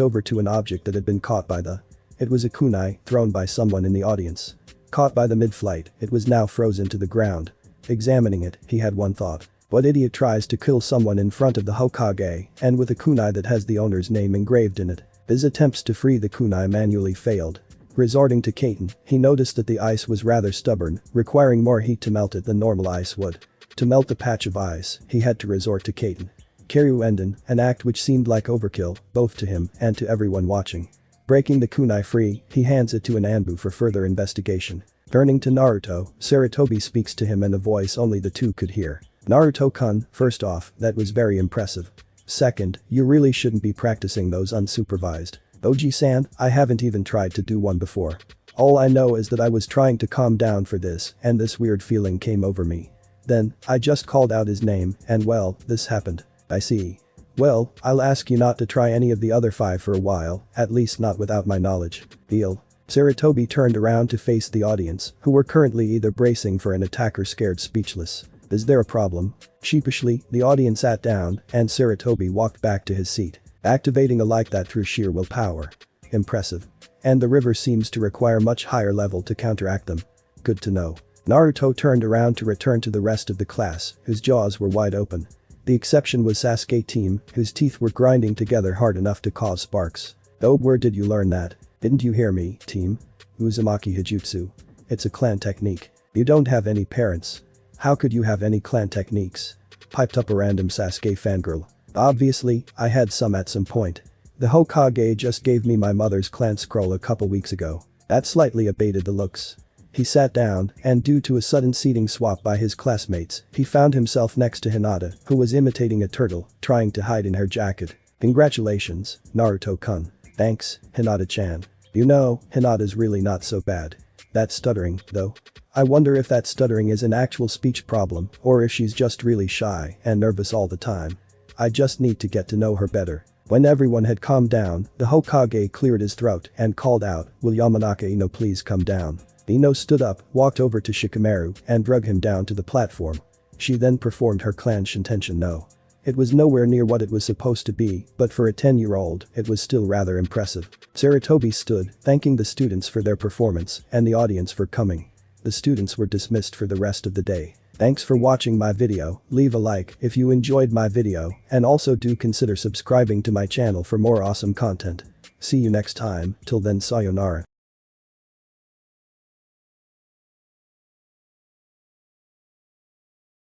over to an object that had been caught by the. It was a kunai thrown by someone in the audience. Caught by the mid-flight, it was now frozen to the ground. Examining it, he had one thought. What idiot tries to kill someone in front of the Hokage and with a kunai that has the owner's name engraved in it? His attempts to free the kunai manually failed. Resorting to Kaiten, he noticed that the ice was rather stubborn, requiring more heat to melt it than normal ice would. To melt the patch of ice, he had to resort to Kaiten. Kyoryu-enden, an act which seemed like overkill, both to him and to everyone watching. Breaking the kunai free, he hands it to an Anbu for further investigation. Turning to Naruto, Sarutobi speaks to him in a voice only the two could hear. Naruto-kun, first off, that was very impressive. Second, you really shouldn't be practicing those unsupervised. Oji-san, I haven't even tried to do one before. All I know is that I was trying to calm down for this and this weird feeling came over me. Then, I just called out his name and well, this happened. I see. Well, I'll ask you not to try any of the other 5 for a while, at least not without my knowledge. Deal. Sarutobi turned around to face the audience, who were currently either bracing for an attack or scared speechless. Is there a problem? Sheepishly, the audience sat down and Sarutobi walked back to his seat. Activating a like that through sheer willpower. Impressive. And the river seems to require much higher level to counteract them. Good to know. Naruto turned around to return to the rest of the class, whose jaws were wide open. The exception was Sasuke team, whose teeth were grinding together hard enough to cause sparks. Oh, where did you learn that? Didn't you hear me, team? Uzumaki Hijutsu. It's a clan technique. You don't have any parents. How could you have any clan techniques? Piped up a random Sasuke fangirl. Obviously, I had some at some point. The Hokage just gave me my mother's clan scroll a couple weeks ago. That slightly abated the looks. He sat down, and due to a sudden seating swap by his classmates, he found himself next to Hinata, who was imitating a turtle, trying to hide in her jacket. Congratulations, Naruto-kun. Thanks, Hinata-chan. You know, Hinata's really not so bad. That stuttering, though. I wonder if that stuttering is an actual speech problem, or if she's just really shy and nervous all the time. I just need to get to know her better. When everyone had calmed down, the Hokage cleared his throat and called out, "Will Yamanaka Ino please come down?" Ino stood up, walked over to Shikamaru, and drug him down to the platform. She then performed her clan Shintention no. It was nowhere near what it was supposed to be, but for a 10-year-old, it was still rather impressive. Sarutobi stood, thanking the students for their performance and the audience for coming. The students were dismissed for the rest of the day. Thanks for watching my video, leave a like if you enjoyed my video, and also do consider subscribing to my channel for more awesome content. See you next time, till then sayonara.